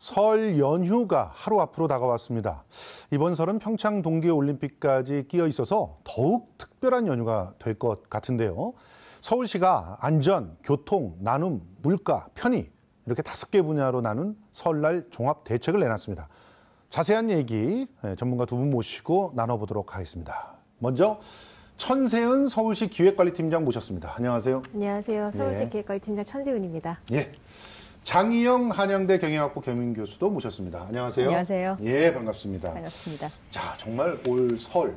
설 연휴가 하루 앞으로 다가왔습니다. 이번 설은 평창 동계올림픽까지 끼어 있어서 더욱 특별한 연휴가 될 것 같은데요. 서울시가 안전, 교통, 나눔, 물가, 편의 이렇게 5개 분야로 나눈 설날 종합 대책을 내놨습니다. 자세한 얘기 전문가 두 분 모시고 나눠보도록 하겠습니다. 먼저 천세은 서울시 기획관리팀장 모셨습니다. 안녕하세요. 안녕하세요. 서울시 기획관리팀장 천세은입니다. 예. 장희영 한양대 경영학부 겸임교수도 모셨습니다. 안녕하세요. 안녕하세요. 예, 반갑습니다. 반갑습니다. 자, 정말 올 설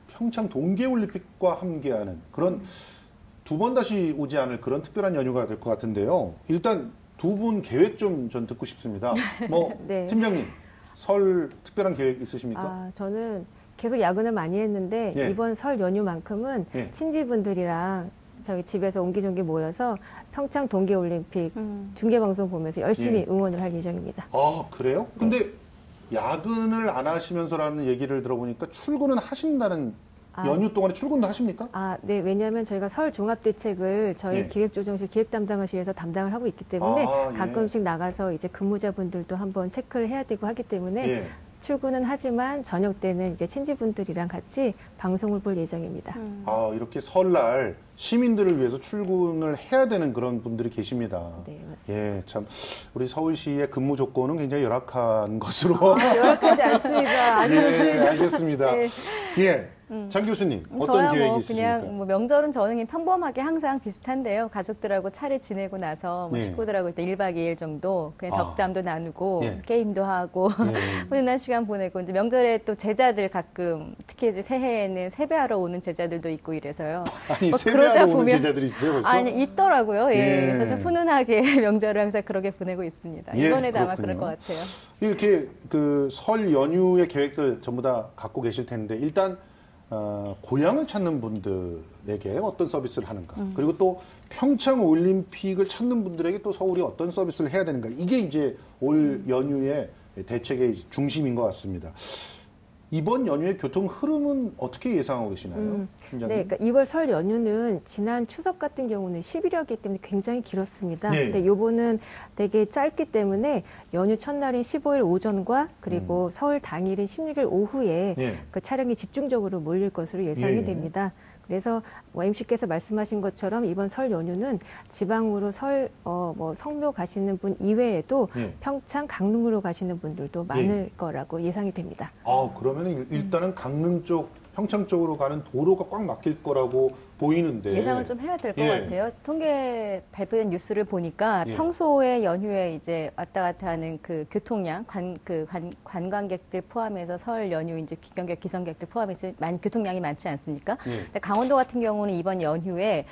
평창 동계올림픽과 함께하는 그런 두 번 다시 오지 않을 그런 특별한 연휴가 될 것 같은데요. 일단 두 분 계획 좀 전 듣고 싶습니다. 네. 팀장님, 설 특별한 계획 있으십니까? 저는 계속 야근을 많이 했는데 예. 이번 설 연휴만큼은 예. 친지분들이랑 저희 집에서 옹기종기 모여서 평창 동계올림픽 중계방송 보면서 열심히 예. 응원을 할 예정입니다. 아, 그래요? 근데 야근을 안 하시면서라는 얘기를 들어보니까 출근은 하신다는 연휴 동안에 출근도 하십니까? 네. 왜냐하면 저희가 설 종합대책을 저희 예. 기획조정실 기획담당실에서 담당을 하고 있기 때문에 예. 가끔씩 나가서 이제 근무자분들도 한번 체크를 해야 되고 하기 때문에 예. 출근은 하지만 저녁 때는 이제 친지분들이랑 같이 방송을 볼 예정입니다. 이렇게 설날 시민들을 위해서 출근을 해야 되는 그런 분들이 계십니다. 네, 맞습니다. 예, 참 우리 서울시의 근무 조건은 굉장히 열악한 것으로. 열악하지 않습니다. 아주 예, 좋습니다. 알겠습니다. 네. 예, 장 교수님 어떤 저야 계획이 있으십니까? 그냥 명절은 저는 그냥 평범하게 항상 비슷한데요. 가족들하고 차례 지내고 나서 예. 식구들하고 일단 1박 2일 정도 그냥 덕담도 나누고 예. 게임도 하고 예. 훈훈한 시간 보내고 이제 명절에 또 제자들 가끔 특히 이제 새해에는 세배하러 오는 제자들도 있고 이래서요. 아니, 그러다 세배하러 오는 보면 제자들이 있어요, 벌써? 아니 있더라고요. 예. 예. 그래서 좀 훈훈하게 명절을 항상 그렇게 보내고 있습니다. 예, 이번에도 아마 그렇군요. 그럴 것 같아요. 이렇게 그 설 연휴의 계획들 전부 다 갖고 계실 텐데 일단 고향을 찾는 분들에게 어떤 서비스를 하는가, 그리고 또 평창 올림픽을 찾는 분들에게 또 서울이 어떤 서비스를 해야 되는가, 이게 이제 올 연휴의 대책의 중심인 것 같습니다. 이번 연휴의 교통 흐름은 어떻게 예상하고 계시나요? 팀장님? 네, 그러니까 이번 설 연휴는 지난 추석 같은 경우는 10일이었기 때문에 굉장히 길었습니다. 네. 근데 요번은 되게 짧기 때문에 연휴 첫날인 15일 오전과 그리고 설 당일인 16일 오후에 예. 그 차량이 집중적으로 몰릴 것으로 예상이 예. 됩니다. 그래서 MC께서 말씀하신 것처럼 이번 설 연휴는 지방으로 성묘 가시는 분 이외에도 예. 평창, 강릉으로 가시는 분들도 많을 거라고 예상이 됩니다. 그러면 일단은 강릉 쪽, 평창 쪽으로 가는 도로가 꽉 막힐 거라고 보이는데. 예상을 좀 해야 될 것 예. 같아요. 통계 발표된 뉴스를 보니까 예. 평소에 연휴에 이제 왔다 갔다 하는 그 교통량, 관광객들 포함해서 설 연휴 이제 귀경객, 기성객들 포함해서 교통량이 많지 않습니까? 예. 근데 강원도 같은 경우는 이번 연휴에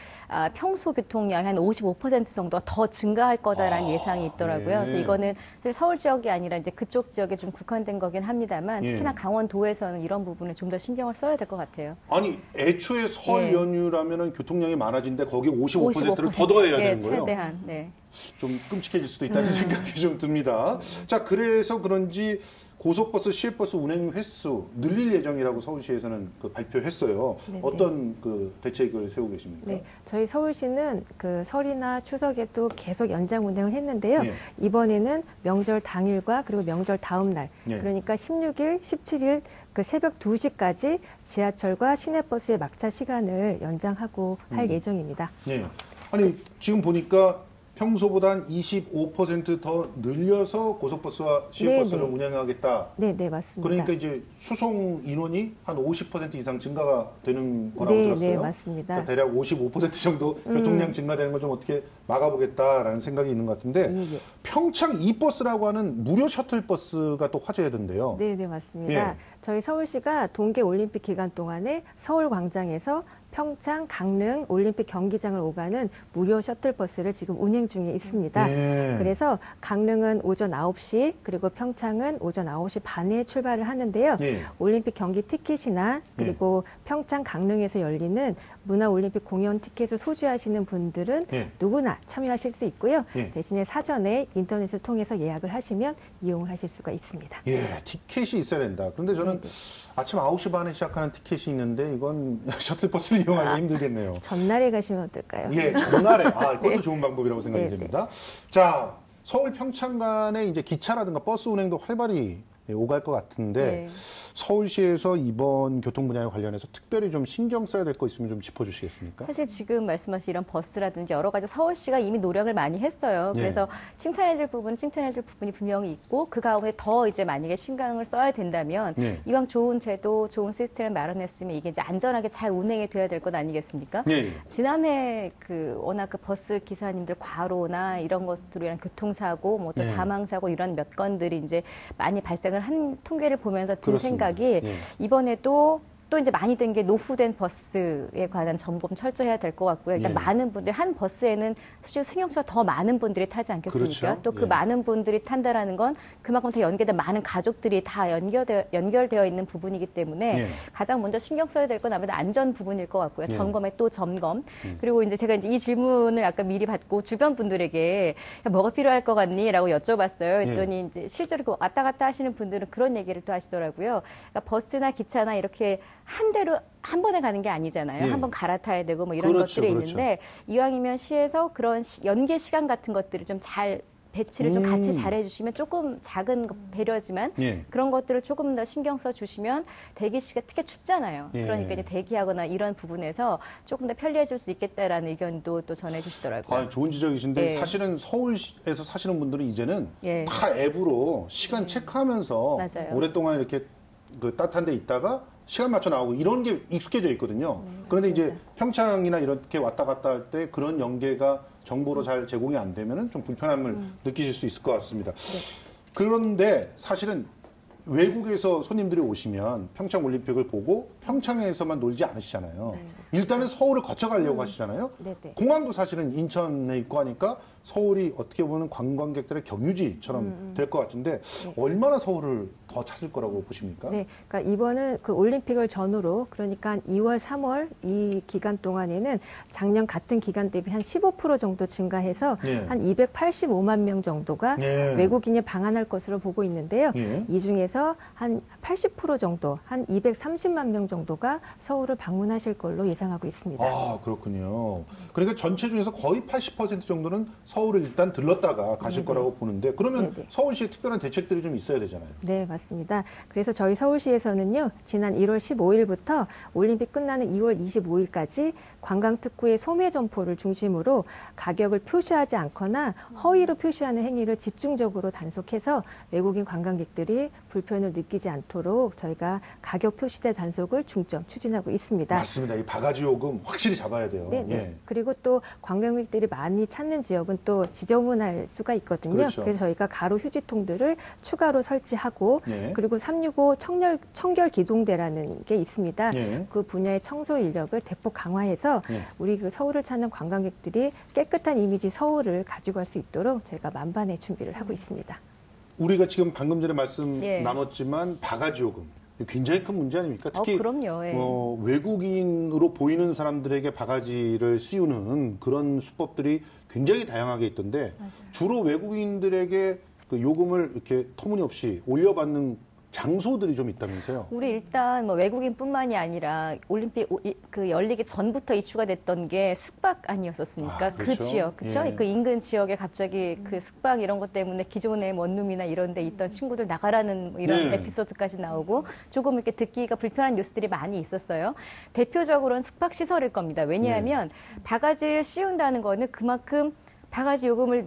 평소 교통량이 한 55% 정도가 더 증가할 거다라는 예상이 있더라고요. 예. 그래서 이거는 사실 서울 지역이 아니라 이제 그쪽 지역에 좀 국한된 거긴 합니다만 예. 특히나 강원도에서는 이런 부분에 좀 더 신경을 써야 될 것 같아요. 아니, 애초에 설 예. 연휴라면은 교통량이 많아지는데 거기에 55%를 더 더해야 되는 거예요. 최대한. 네. 좀 끔찍해질 수도 있다는 생각이 좀 듭니다. 자, 그래서 그런지 고속버스, 시외버스 운행 횟수 늘릴 예정이라고 서울시에서는 발표했어요. 네네. 어떤 그 대책을 세우고 계십니까? 네, 저희 서울시는 그 설이나 추석에도 계속 연장 운행을 했는데요. 예. 이번에는 명절 당일과 그리고 명절 다음 날, 예. 그러니까 16일, 17일 그 새벽 2시까지 지하철과 시내버스의 막차 시간을 연장하고 할 예정입니다. 네. 아니, 지금 보니까 평소보다 한 25%더 늘려서 고속버스와 시외버스를 네네. 운행하겠다. 네, 네, 맞습니다. 그러니까 이제 수송 인원이 한 50% 이상 증가가 되는 거라고 네, 들었어요. 네, 맞습니다. 그러니까 대략 55% 정도 교통량 증가되는 걸 좀 어떻게 막아보겠다라는 생각이 있는 것 같은데 예, 예. 평창 이버스라고 하는 무료 셔틀버스가 또 화제던데요. 네, 네, 맞습니다. 예. 저희 서울시가 동계올림픽 기간 동안에 서울광장에서 평창, 강릉 올림픽 경기장을 오가는 무료 셔틀버스를 지금 운행 중에 있습니다. 예. 그래서 강릉은 오전 9시 그리고 평창은 오전 9시 반에 출발을 하는데요. 예. 올림픽 경기 티켓이나 그리고 평창, 강릉에서 열리는 문화올림픽 공연 티켓을 소지하시는 분들은 예. 누구나 참여하실 수 있고요. 예. 대신에 사전에 인터넷을 통해서 예약을 하시면 이용을 하실 수가 있습니다. 예, 티켓이 있어야 된다. 그런데 저는 아침 9시 반에 시작하는 티켓이 있는데 이건 셔틀버스를 이용하기 힘들겠네요. 전날에 가시면 어떨까요? 예, 전날에. 그것도 좋은 방법이라고 생각이 네네. 됩니다. 자, 서울 평창 간에 이제 기차라든가 버스 운행도 활발히 오갈 것 같은데 네. 서울시에서 이번 교통 분야에 관련해서 특별히 좀 신경 써야 될 거 있으면 좀 짚어주시겠습니까? 사실 지금 말씀하신 이런 버스라든지 여러 가지 서울시가 이미 노력을 많이 했어요. 예. 그래서 칭찬해줄 부분이 분명히 있고 그 가운데 더 이제 만약에 신경을 써야 된다면 예. 이왕 좋은 제도, 좋은 시스템을 마련했으면 이게 이제 안전하게 잘 운행이 돼야 될 것 아니겠습니까? 예. 지난해 워낙 그 버스 기사님들 과로나 이런 것들로 인한 교통사고, 뭐 또 네. 사망사고 이런 몇 건들이 이제 많이 발생을 한 통계를 보면서 든 그렇습니다. 생각이 예. 이번에도 또 이제 많이 된 게 노후된 버스에 관한 점검 철저해야 될 것 같고요. 일단 예. 많은 분들, 한 버스에는 솔직히 승용차가 더 많은 분들이 타지 않겠습니까? 그렇죠. 또 그 예. 많은 분들이 탄다라는 건 그만큼 다 연계된 많은 가족들이 다 연결되어 있는 부분이기 때문에 예. 가장 먼저 신경 써야 될 건 아무래도 안전 부분일 것 같고요. 예. 점검에 또 점검. 그리고 이제 제가 이제 이 질문을 아까 미리 받고 주변 분들에게 야, 뭐가 필요할 것 같니? 라고 여쭤봤어요. 그랬더니 이제 실제로 그 왔다 갔다 하시는 분들은 그런 얘기를 또 하시더라고요. 그러니까 버스나 기차나 이렇게 한 대로 한 번에 가는 게 아니잖아요. 예. 한번 갈아타야 되고 뭐 이런 그렇죠, 것들이 그렇죠. 있는데 이왕이면 시에서 그런 연계 시간 같은 것들을 좀 잘 배치를 좀 같이 잘 해주시면 조금 작은 배려지만 예. 그런 것들을 조금 더 신경 써 주시면 대기 시간 특히 춥잖아요. 예. 그러니까 이제 대기하거나 이런 부분에서 조금 더 편리해질 수 있겠다라는 의견도 또 전해주시더라고요. 아, 좋은 지적이신데 예. 사실은 서울에서 사시는 분들은 이제는 예. 다 앱으로 시간 체크하면서 맞아요. 오랫동안 이렇게 그 따뜻한 데 있다가 시간 맞춰 나오고 이런 게 익숙해져 있거든요. 그런데 이제 평창이나 이렇게 왔다 갔다 할 때 그런 연계가 정보로 잘 제공이 안 되면은 좀 불편함을 느끼실 수 있을 것 같습니다. 그런데 사실은 외국에서 손님들이 오시면 평창 올림픽을 보고 평창에서만 놀지 않으시잖아요. 일단은 서울을 거쳐가려고 하시잖아요. 네네. 공항도 사실은 인천에 있고 하니까 서울이 어떻게 보면 관광객들의 경유지처럼 될 것 같은데 얼마나 서울을 더 찾을 거라고 보십니까? 네, 그러니까 이번은 그 올림픽을 전후로 그러니까 2월, 3월 이 기간 동안에는 작년 같은 기간 대비 한 15% 정도 증가해서 예. 한 285만 명 정도가 예. 외국인이 방한할 것으로 보고 있는데요. 예. 이 중에서 한 80% 정도, 한 230만 명 정도가 서울을 방문하실 걸로 예상하고 있습니다. 아, 그렇군요. 그러니까 전체 중에서 거의 80% 정도는 서울을 일단 들렀다가 가실 거라고 보는데 그러면 네네. 서울시에 특별한 대책들이 좀 있어야 되잖아요. 네, 맞습니다. 그래서 저희 서울시에서는요, 지난 1월 15일부터 올림픽 끝나는 2월 25일까지 관광특구의 소매 점포를 중심으로 가격을 표시하지 않거나 허위로 표시하는 행위를 집중적으로 단속해서 외국인 관광객들이 불편을 느끼지 않도록 저희가 가격 표시대 단속을 중점 추진하고 있습니다. 맞습니다. 이 바가지 요금 확실히 잡아야 돼요. 네, 네. 예. 그리고 또 관광객들이 많이 찾는 지역은 또 지저분할 수가 있거든요. 그렇죠. 그래서 저희가 가로 휴지통들을 추가로 설치하고 예. 그리고 365 청결 기동대라는 게 있습니다. 예. 그 분야의 청소 인력을 대폭 강화해서 예. 우리 그 서울을 찾는 관광객들이 깨끗한 이미지 서울을 가지고 갈 수 있도록 저희가 만반의 준비를 하고 있습니다. 우리가 지금 방금 전에 말씀 예. 나눴지만 바가지 요금 굉장히 큰 문제 아닙니까? 특히 그럼요. 예. 외국인으로 보이는 사람들에게 바가지를 씌우는 그런 수법들이 굉장히 다양하게 있던데 맞아요. 주로 외국인들에게 그 요금을 이렇게 터무니없이 올려받는 장소들이 좀 있다면서요? 우리 일단 뭐 외국인뿐만이 아니라 올림픽 그 열리기 전부터 이슈가 됐던 게 숙박 아니었었습니까? 아, 그 그렇죠. 지역, 그렇죠? 예. 그 인근 지역에 갑자기 그 숙박 이런 것 때문에 기존의 원룸이나 이런 데 있던 친구들 나가라는 뭐 이런 예. 에피소드까지 나오고 조금 이렇게 듣기가 불편한 뉴스들이 많이 있었어요. 대표적으로는 숙박 시설일 겁니다. 왜냐하면 바가지를 씌운다는 거는 그만큼 바가지 요금을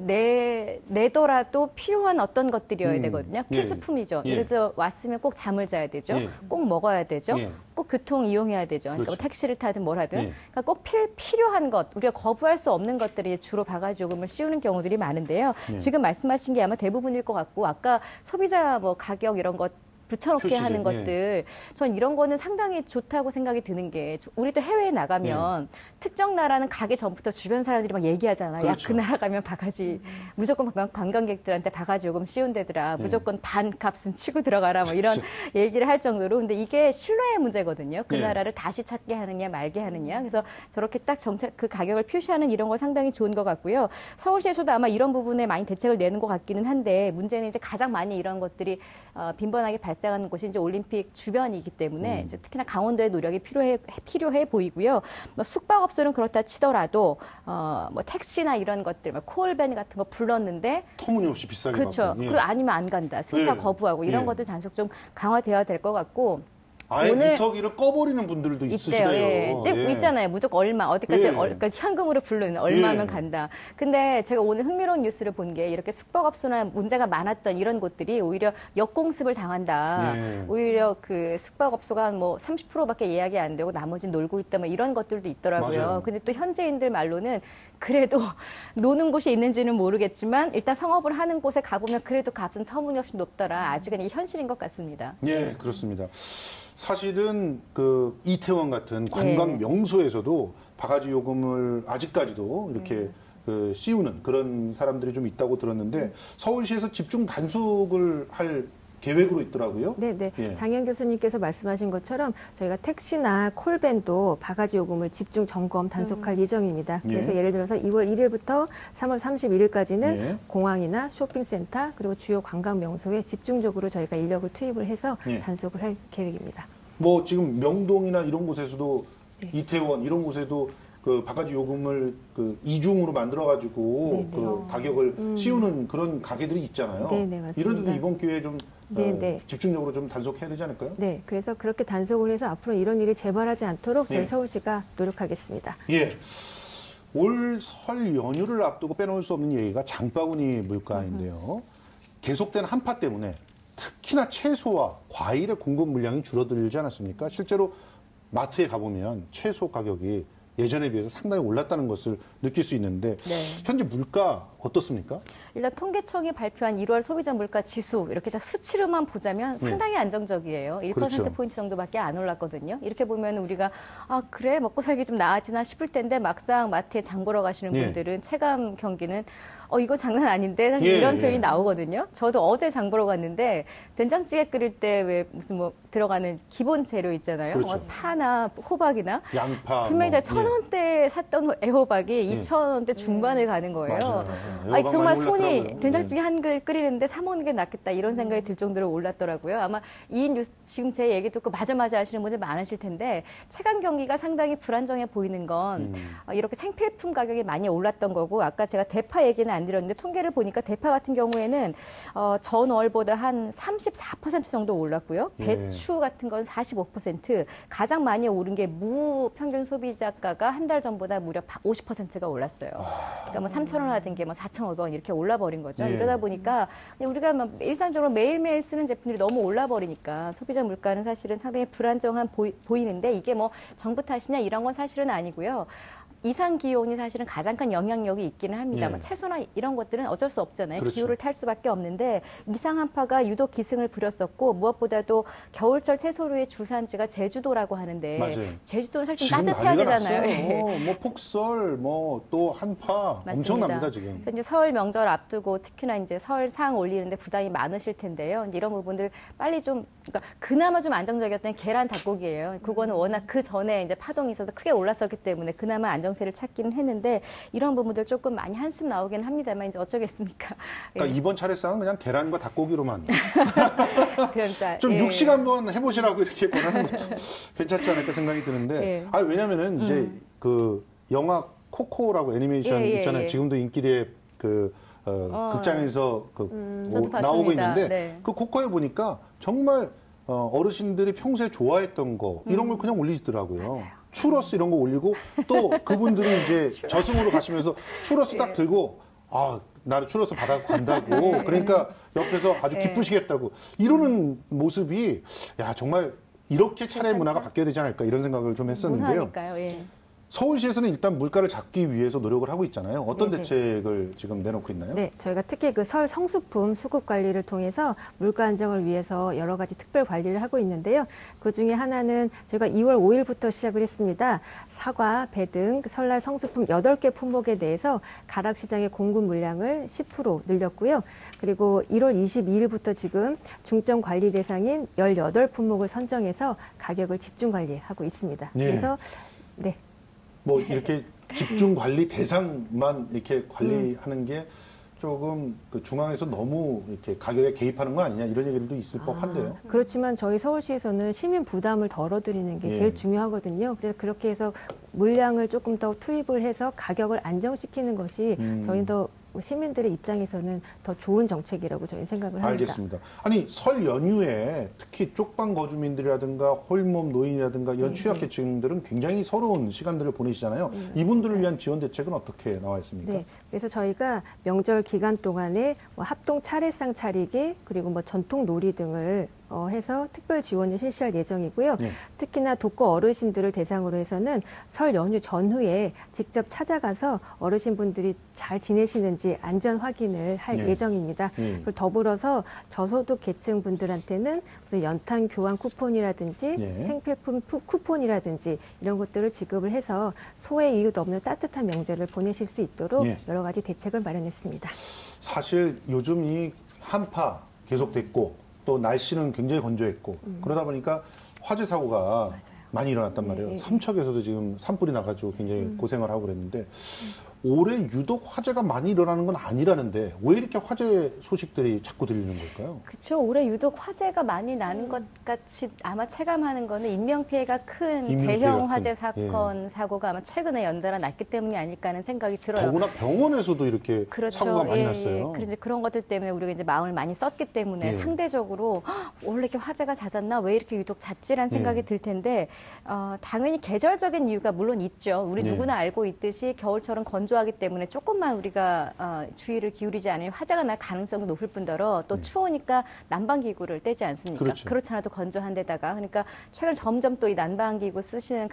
내더라도 필요한 어떤 것들이어야 되거든요. 예. 필수품이죠. 예. 예를 들어 왔으면 꼭 잠을 자야 되죠. 예. 꼭 먹어야 되죠. 예. 꼭 교통 이용해야 되죠. 그러니까 그렇죠. 뭐 택시를 타든 뭘 하든. 예. 그러니까 꼭 필요한 것, 우리가 거부할 수 없는 것들이 주로 바가지 요금을 씌우는 경우들이 많은데요. 예. 지금 말씀하신 게 아마 대부분일 것 같고 아까 소비자 뭐 가격 이런 것 붙여놓게 표시제, 하는 것들, 전 이런 거는 상당히 좋다고 생각이 드는 게 우리도 해외에 나가면 특정 나라는 가기 전부터 주변 사람들이 막 얘기하잖아요. 그렇죠. 야, 그 나라 가면 바가지 무조건 관광객들한테 바가지 요금 씌운 데더라. 무조건 반 값은 치고 들어가라. 뭐 이런 얘기를 할 정도로. 근데 이게 신뢰의 문제거든요. 그 네. 나라를 다시 찾게 하느냐 말게 하느냐. 그래서 저렇게 딱 정책 그 가격을 표시하는 이런 거 상당히 좋은 것 같고요. 서울시에서도 아마 이런 부분에 많이 대책을 내는 것 같기는 한데 문제는 이제 가장 많이 이런 것들이 빈번하게 발생 발생하는 곳이 이제 올림픽 주변이기 때문에 이제 특히나 강원도의 노력이 필요해 보이고요. 뭐 숙박업소는 그렇다 치더라도 뭐 택시나 이런 것들, 뭐 콜밴 같은 거 불렀는데 터무니없이 비싸게 그렇죠. 받고. 예. 그리고 아니면 안 간다, 승차 거부하고 이런 것들 단속 좀 강화되어야 될 것 같고. 아예 오늘 미터기를 꺼버리는 분들도 있으시대요. 예. 예. 있잖아요. 무조건 얼마, 어디까지, 예. 그러니까 현금으로 부르는 얼마면 예. 간다. 근데 제가 오늘 흥미로운 뉴스를 본 게 이렇게 숙박업소나 문제가 많았던 이런 곳들이 오히려 역공습을 당한다. 예. 오히려 그 숙박업소가 한 뭐 30%밖에 예약이 안 되고 나머지는 놀고 있다. 뭐 이런 것들도 있더라고요. 맞아요. 근데 또 현지인들 말로는 그래도 노는 곳이 있는지는 모르겠지만 일단 성업을 하는 곳에 가보면 그래도 값은 터무니없이 높더라. 아직은 이게 현실인 것 같습니다. 예, 그렇습니다. 사실은 그 이태원 같은 관광 명소에서도 바가지 요금을 아직까지도 이렇게 그 씌우는 그런 사람들이 좀 있다고 들었는데 서울시에서 집중 단속을 할 계획으로 있더라고요. 네. 예. 장현 교수님께서 말씀하신 것처럼 저희가 택시나 콜밴도 바가지 요금을 집중 점검 단속할 예정입니다. 그래서 예. 예를 들어서 2월 1일부터 3월 31일까지는 예. 공항이나 쇼핑센터 그리고 주요 관광 명소에 집중적으로 저희가 인력을 투입을 해서 예. 단속을 할 계획입니다. 뭐 지금 명동이나 이런 곳에서도 네. 이태원 이런 곳에도 그 바가지 요금을 그 이중으로 만들어가지고 네, 그 가격을 씌우는 그런 가게들이 있잖아요. 네, 맞습니다. 이런 데도 이번 기회에 좀 네. 집중적으로 좀 단속해야 되지 않을까요? 네, 그래서 그렇게 단속을 해서 앞으로 이런 일이 재발하지 않도록 저희 예. 서울시가 노력하겠습니다. 예. 올 설 연휴를 앞두고 빼놓을 수 없는 얘기가 장바구니 물가인데요. 계속된 한파 때문에 특히나 채소와 과일의 공급 물량이 줄어들지 않았습니까? 실제로 마트에 가보면 채소 가격이 예전에 비해서 상당히 올랐다는 것을 느낄 수 있는데 네. 현재 물가 어떻습니까? 일단 통계청이 발표한 1월 소비자 물가 지수 이렇게 다 수치로만 보자면 상당히 안정적이에요. 1% 그렇죠. 포인트 정도밖에 안 올랐거든요. 이렇게 보면 우리가 아 그래 먹고 살기 좀 나아지나 싶을 텐데 막상 마트에 장 보러 가시는 예. 분들은 체감 경기는 이거 장난 아닌데 사실 예, 이런 예. 표현이 나오거든요. 저도 어제 장 보러 갔는데 된장찌개 끓일 때 왜 무슨 뭐 들어가는 기본 재료 있잖아요. 그렇죠. 파나 호박이나 양파 분명히 제가 뭐, 1,000원대에 샀던 애호박이 예. 2,000원대 중반을 가는 거예요. 맞아요. 아니, 정말 많이 손이 올랐더라고요. 된장찌개 한 그릇 끓이는데 사 먹는 게 낫겠다 이런 생각이 들 정도로 올랐더라고요. 아마 이 뉴스 지금 제 얘기 듣고 맞아 하시는 분들 많으실 텐데 체감 경기가 상당히 불안정해 보이는 건 이렇게 생필품 가격이 많이 올랐던 거고 아까 제가 대파 얘기는 안 드렸는데 통계를 보니까 대파 같은 경우에는 전월보다 한 34% 정도 올랐고요. 예. 배추 같은 건 45%, 가장 많이 오른 게 무 평균 소비자가가 한 달 전보다 무려 50%가 올랐어요. 그러니까 뭐 3,000원 하던 게 뭐 4,500원 이렇게 올라버린 거죠. 예. 이러다 보니까 우리가 뭐 일상적으로 매일매일 쓰는 제품들이 너무 올라버리니까 소비자 물가는 사실은 상당히 불안정한 보이는데 이게 뭐 정부 탓이냐 이런 건 사실은 아니고요. 이상 기온이 사실은 가장 큰 영향력이 있기는 합니다만 예. 채소나 이런 것들은 어쩔 수 없잖아요. 그렇죠. 기후를 탈 수밖에 없는데 이상 한파가 유독 기승을 부렸었고 무엇보다도 겨울철 채소류의 주산지가 제주도라고 하는데 맞아요. 제주도는 사실 좀 지금 따뜻해야 난리가 되잖아요. 났어요. 뭐 폭설, 뭐 또 한파 엄청납니다 지금. 그래서 이제 설 명절 앞두고 특히나 이제 설상 올리는데 부담이 많으실 텐데요. 이제 이런 부분들 빨리 좀 그러니까 그나마 좀 안정적이었던 계란 닭고기예요. 그거는 워낙 그 전에 이제 파동이 있어서 크게 올랐었기 때문에 그나마 안정세를 찾기는 했는데 이런 부분들 조금 많이 한숨 나오긴 합니다만 이제 어쩌겠습니까? 그러니까 이번 차례상은 그냥 계란과 닭고기로만 그러니까 좀 예. 육식 한번 해보시라고 이렇게 권하는 것도 괜찮지 않을까 생각이 드는데 예. 왜냐면은 이제 그 영화 코코라고 애니메이션 예, 예, 있잖아요. 예. 지금도 인기대 그 극장에서 저도 나오고 봤습니다. 있는데 네. 그 코코에 보니까 정말 어르신들이 평소에 좋아했던 거 이런 걸 그냥 올리시더라고요. 맞아요. 추러스 이런 거 올리고 또 그분들이 이제 저승으로 가시면서 추러스 딱 들고 나를 추러스 받아 간다고 그러니까 옆에서 아주 기쁘시겠다고 이러는 모습이 야 정말 이렇게 차례 문화가 바뀌어야 되지 않을까 이런 생각을 좀 했었는데요. 문화니까요. 예. 서울시에서는 일단 물가를 잡기 위해서 노력을 하고 있잖아요. 어떤 네네. 대책을 지금 내놓고 있나요? 네, 저희가 특히 그 설 성수품 수급 관리를 통해서 물가 안정을 위해서 여러 가지 특별 관리를 하고 있는데요. 그 중에 하나는 저희가 2월 5일부터 시작을 했습니다. 사과, 배 등 설날 성수품 8개 품목에 대해서 가락시장의 공급 물량을 10% 늘렸고요. 그리고 1월 22일부터 지금 중점 관리 대상인 18품목을 선정해서 가격을 집중 관리하고 있습니다. 네. 그래서 네. 뭐 이렇게 집중 관리 대상만 이렇게 관리하는 게 조금 그 중앙에서 너무 이렇게 가격에 개입하는 거 아니냐 이런 얘기들도 있을 법한데요. 그렇지만 저희 서울시에서는 시민 부담을 덜어드리는 게 예. 제일 중요하거든요. 그래서 그렇게 해서 물량을 조금 더 투입을 해서 가격을 안정시키는 것이 저희 더 시민들의 입장에서는 더 좋은 정책이라고 저희는 생각을 합니다. 알겠습니다. 아니 설 연휴에 특히 쪽방 거주민들이라든가 홀몸 노인이라든가 이런 취약계층들은 굉장히 서러운 시간들을 보내시잖아요. 이분들을 위한 지원 대책은 어떻게 나와 있습니까? 네, 그래서 저희가 명절 기간 동안에 뭐 합동 차례상 차리기 그리고 뭐 전통 놀이 등을 해서 특별 지원을 실시할 예정이고요. 네. 특히나 독거 어르신들을 대상으로 해서는 설 연휴 전후에 직접 찾아가서 어르신분들이 잘 지내시는지 안전 확인을 할 네. 예정입니다. 그리고 더불어서 저소득 계층 분들한테는 무슨 연탄 교환 쿠폰이라든지 네. 생필품 쿠폰이라든지 이런 것들을 지급을 해서 소외 이웃 없는 따뜻한 명절을 보내실 수 있도록 네. 여러 가지 대책을 마련했습니다. 사실 요즘 이 한파 계속됐고 또 날씨는 굉장히 건조했고 그러다 보니까 화재 사고가 많이 일어났단 말이에요. 네. 삼척에서도 지금 산불이 나가지고 굉장히 고생을 하고 그랬는데 올해 유독 화재가 많이 일어나는 건 아니라는데 왜 이렇게 화재 소식들이 자꾸 들리는 걸까요? 그렇죠. 올해 유독 화재가 많이 나는 것 같이 아마 체감하는 거는 인명피해가 큰 인명피해가 대형 큰, 화재 사건, 사고가 아마 최근에 연달아 났기 때문이 아닐까 하는 생각이 들어요. 더구나 병원에서도 이렇게 그렇죠. 사고가 많이 예, 났어요. 그래서 이제 그런 것들 때문에 우리가 이제 마음을 많이 썼기 때문에 예. 상대적으로 "헉, 원래 이렇게 화재가 잦았나? 왜 이렇게 유독 잦지라는 생각이 예. 들 텐데 당연히 계절적인 이유가 물론 있죠. 우리 예. 누구나 알고 있듯이 겨울처럼 건조하기 때문에 조금만 우리가 주의를 기울이지 않으면 화재가 날 가능성도 높을 뿐더러 또 추우니까 난방기구를 떼지 않습니까? 그렇죠. 그렇잖아도 건조한 데다가 그러니까 최근 점점 또 이 난방기구 쓰시는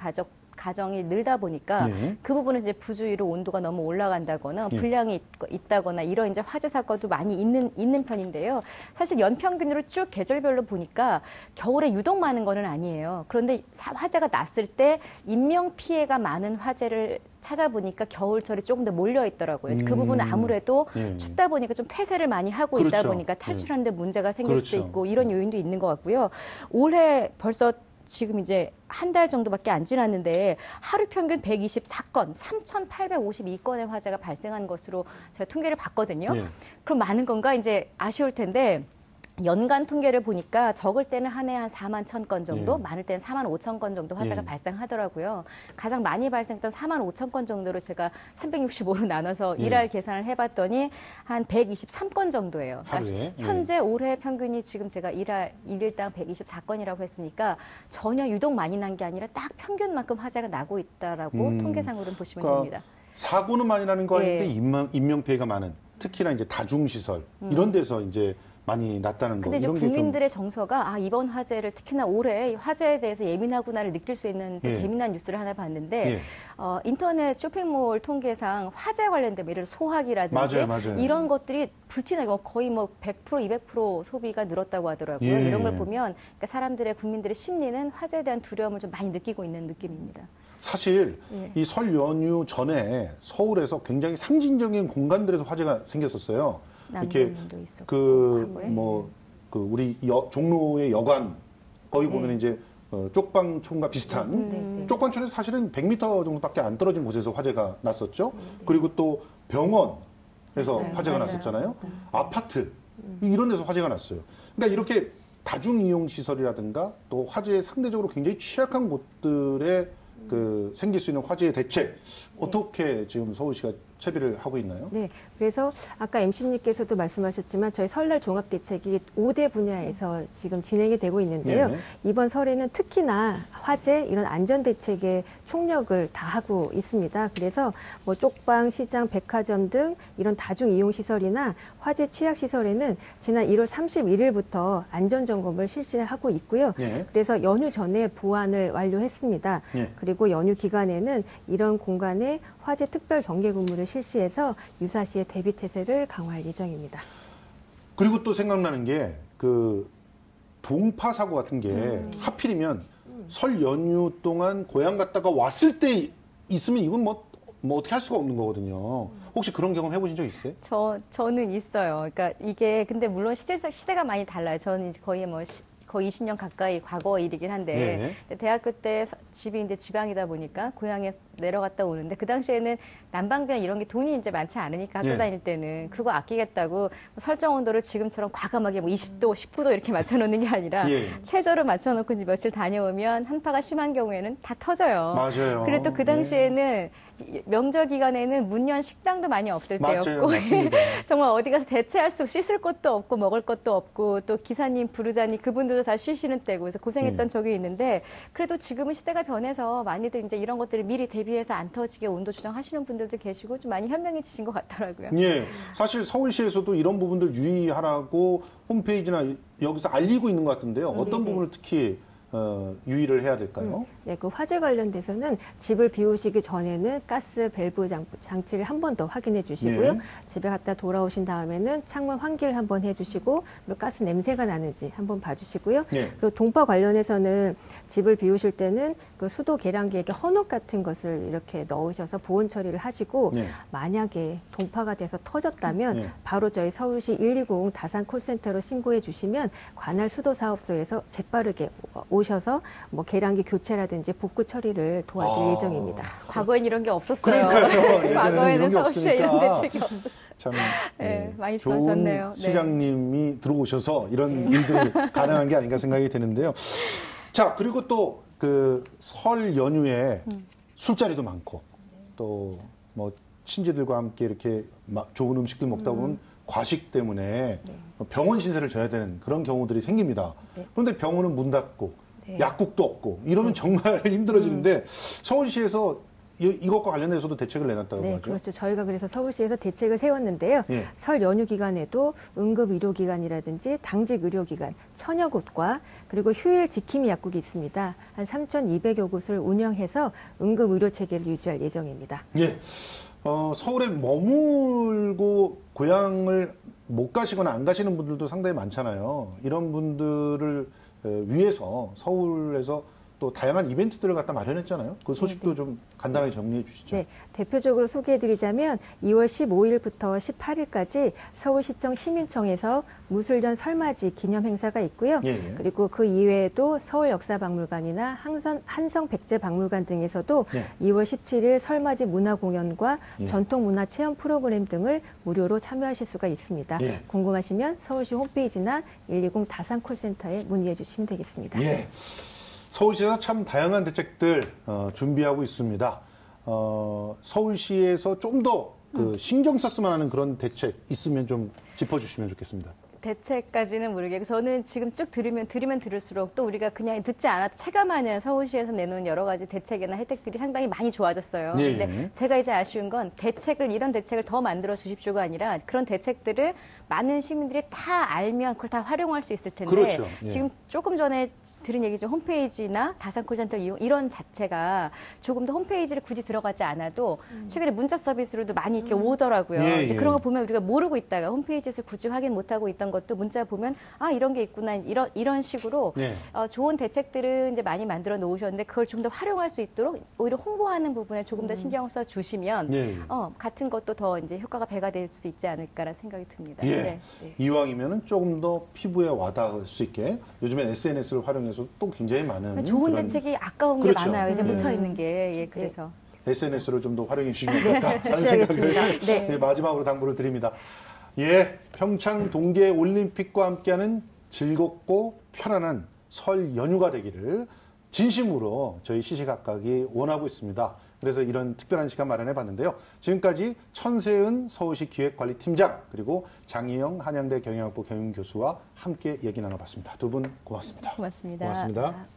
가정이 늘다 보니까 예. 그 부분은 이제 부주의로 온도가 너무 올라간다거나 예. 불량이 있다거나 이런 이제 화재 사건도 많이 있는 편인데요. 사실 연평균으로 쭉 계절별로 보니까 겨울에 유독 많은 거는 아니에요. 그런데 화재가 났을 때 인명 피해가 많은 화재를 찾아보니까 겨울철에 조금 더 몰려 있더라고요. 그 부분은 아무래도 예. 춥다 보니까 좀 폐쇄를 많이 하고 있다 그렇죠. 보니까 탈출하는데 문제가 생길 수도 그렇죠. 있고 이런 요인도 있는 것 같고요. 올해 벌써 지금 이제 한 달 정도밖에 안 지났는데 하루 평균 124건, 3,852건의 화재가 발생한 것으로 제가 통계를 봤거든요. 예. 그럼 많은 건가 이제 아쉬울 텐데 연간 통계를 보니까 적을 때는 한 해에 한 4만 1,000건 정도, 예. 많을 때는 4만 5천 건 정도 화재가 예. 발생하더라고요. 가장 많이 발생했던 4만 5천 건 정도로 제가 365로 나눠서 예. 일할 계산을 해봤더니 한 123건 정도예요. 하루에? 예. 현재 올해 평균이 지금 제가 일일당 124건이라고 했으니까 전혀 유독 많이 난 게 아니라 딱 평균만큼 화재가 나고 있다라고 통계상으로는 보시면 그러니까 됩니다. 사고는 많이 나는 거 아닌데 예. 인명 피해가 많은 특히나 이제 다중시설 이런 데서 이제 많이 났다는 거. 근데 이제 이런 게 좀 국민들의 정서가 이번 화재를 특히나 올해 이 화재에 대해서 예민하구나를 느낄 수 있는 또 예. 재미난 뉴스를 하나 봤는데 예. 인터넷 쇼핑몰 통계상 화재 관련된 예를 들어 소화기라든지 맞아요. 이런 것들이 불티나게 거의 뭐 100% 200% 소비가 늘었다고 하더라고요. 예. 이런 걸 보면 그러니까 사람들의 국민들의 심리는 화재에 대한 두려움을 좀 많이 느끼고 있는 느낌입니다. 사실 예. 이 설 연휴 전에 서울에서 굉장히 상징적인 공간들에서 화재가 생겼었어요. 이렇게 남동도 있었고 그 과거에. 뭐 그 우리 종로의 여관 거기 보면 이제 쪽방촌과 비슷한 네. 쪽방촌에서 사실은 100m 정도밖에 안 떨어진 곳에서 화재가 났었죠. 그리고 또 병원에서 맞아요. 화재가 맞아요. 났었잖아요. 아파트 이런 데서 화재가 났어요. 그러니까 이렇게 다중 이용 시설이라든가 또 화재에 상대적으로 굉장히 취약한 곳들에 그 생길 수 있는 화재의 대책 어떻게 지금 서울시가 채비를 하고 있나요? 네, 그래서 아까 MC님께서도 말씀하셨지만 저희 설날 종합대책이 5대 분야에서 지금 진행이 되고 있는데요. 네. 이번 설에는 특히나 화재 이런 안전대책에 총력을 다하고 있습니다. 그래서 뭐 쪽방, 시장, 백화점 등 이런 다중이용시설이나 화재 취약시설에는 지난 1월 31일부터 안전점검을 실시하고 있고요. 네. 그래서 연휴 전에 보완을 완료했습니다. 네. 그리고 연휴 기간에는 이런 공간에 화재 특별 경계 근무를 실시해서 유사시의 대비 태세를 강화할 예정입니다. 그리고 또 생각나는 게 그 동파 사고 같은 게 하필이면 설 연휴 동안 고향 갔다가 왔을 때 있으면 이건 뭐 어떻게 할 수가 없는 거거든요. 혹시 그런 경험 해보신 적 있어요? 저는 있어요. 그러니까 이게 근데 물론 시대가 많이 달라요. 저는 이제 거의 거의 20년 가까이 과거 일이긴 한데 대학교 때 집이 이제 지방이다 보니까 고향에 내려갔다 오는데 그 당시에는 난방비나 이런 게 돈이 이제 많지 않으니까 학교 다닐 때는 그거 아끼겠다고 설정 온도를 지금처럼 과감하게 뭐 20도, 19도 이렇게 맞춰놓는 게 아니라 최저로 맞춰놓고 이제 며칠 다녀오면 한파가 심한 경우에는 다 터져요. 맞아요. 그리고 또 그 당시에는 명절 기간에는 문 연 식당도 많이 없을 때였고 정말 어디 가서 대체할 수 씻을 것도 없고 먹을 것도 없고 또 기사님 부르자니 그분들도 다 쉬시는 때고 그래서 고생했던 적이 있는데 그래도 지금은 시대가 변해서 많이들 이제 이런 것들을 미리 대비해서 안 터지게 온도 조정하시는 분들도 계시고 좀 많이 현명해지신 것 같더라고요. 예, 사실 서울시에서도 이런 부분들 유의하라고 홈페이지나 여기서 알리고 있는 것 같은데요. 어떤 부분을 특히 유의를 해야 될까요? 네, 그 화재 관련돼서는 집을 비우시기 전에는 가스 밸브 장치를 한 번 더 확인해 주시고요. 집에 갔다 돌아오신 다음에는 창문 환기를 한번 해주시고 그리고 가스 냄새가 나는지 한번 봐주시고요. 그리고 동파 관련해서는 집을 비우실 때는 그 수도 계량기에 헌옷 같은 것을 이렇게 넣으셔서 보온 처리를 하시고 만약에 동파가 돼서 터졌다면 바로 저희 서울시 120 다산 콜센터로 신고해 주시면 관할 수도 사업소에서 재빠르게 오셔서 뭐 계량기 교체라든지 복구 처리를 도와드릴 예정입니다. 과거엔 이런 게 없었어요. 그러니까요. 과거에는 서울시에 이런 대책이 없었어요. 참 많이 좋은 좋아졌네요. 시장님이 들어오셔서 이런 일들이 가능한 게 아닌가 생각이 드는데요. 자, 그리고 또 그 설 연휴에 술자리도 많고 또 뭐 친지들과 함께 이렇게 좋은 음식들 먹다 보면 과식 때문에 병원 신세를 져야 되는 그런 경우들이 생깁니다. 그런데 병원은 문 닫고 약국도 없고 이러면 정말 힘들어지는데 서울시에서 이것과 관련해서도 대책을 내놨다고 하죠? 그렇죠. 저희가 그래서 서울시에서 대책을 세웠는데요. 설 연휴 기간에도 응급의료기관이라든지 당직의료기관, 천여곳과 그리고 휴일 지킴이 약국이 있습니다. 한 3,200여 곳을 운영해서 응급의료체계를 유지할 예정입니다. 서울에 머물고 고향을 못 가시거나 안 가시는 분들도 상당히 많잖아요. 이런 분들을 위해서 서울에서 또 다양한 이벤트들을 갖다 마련했잖아요. 그 소식도 좀 간단하게 정리해 주시죠. 대표적으로 소개해드리자면 2월 15일부터 18일까지 서울시청 시민청에서 무술년 설맞이 기념 행사가 있고요. 그리고 그 이외에도 서울역사박물관이나 한성백제박물관 등에서도 2월 17일 설맞이 문화공연과 전통문화체험 프로그램 등을 무료로 참여하실 수가 있습니다. 궁금하시면 서울시 홈페이지나 120 다산콜센터에 문의해 주시면 되겠습니다. 서울시에서 참 다양한 대책들 준비하고 있습니다. 서울시에서 좀 더 신경 썼으면 하는 그런 대책 있으면 좀 짚어주시면 좋겠습니다. 대책까지는 모르겠고 저는 지금 쭉 들으면 들을수록 또 우리가 그냥 듣지 않아도 체감하는 서울시에서 내놓은 여러 가지 대책이나 혜택들이 상당히 많이 좋아졌어요. 근데 제가 이제 아쉬운 건 이런 대책을 더 만들어 주십시오가 아니라 그런 대책들을 많은 시민들이 다 알면 그걸 다 활용할 수 있을 텐데 지금 조금 전에 들은 얘기죠. 홈페이지나 다산콜센터 이용 이런 자체가 조금 더 홈페이지를 굳이 들어가지 않아도 최근에 문자 서비스로도 많이 이렇게 오더라고요. 이제 그런 거 보면 우리가 모르고 있다가 홈페이지에서 굳이 확인 못하고 있던 것도 문자 보면 이런 게 있구나 이런 식으로 좋은 대책들은 이제 많이 만들어 놓으셨는데 그걸 좀 더 활용할 수 있도록 오히려 홍보하는 부분에 조금 더 신경을 써 주시면 같은 것도 더 이제 효과가 배가 될 수 있지 않을까라는 생각이 듭니다. 이왕이면은 조금 더 피부에 와닿을 수 있게 요즘엔 SNS를 활용해서 또 굉장히 많은 좋은 대책이 아까운 게 많아요. 이게 묻혀 있는 게 그래서 SNS를 좀 더 활용해 주시면 어떨까 하는 생각을 마지막으로 당부를 드립니다. 평창 동계 올림픽과 함께하는 즐겁고 편안한 설 연휴가 되기를 진심으로 저희 시시각각이 원하고 있습니다. 그래서 이런 특별한 시간 마련해 봤는데요. 지금까지 천세은 서울시 기획관리팀장 그리고 장희영 한양대 경영학부 경영교수와 함께 얘기 나눠봤습니다. 두 분 고맙습니다. 고맙습니다. 고맙습니다.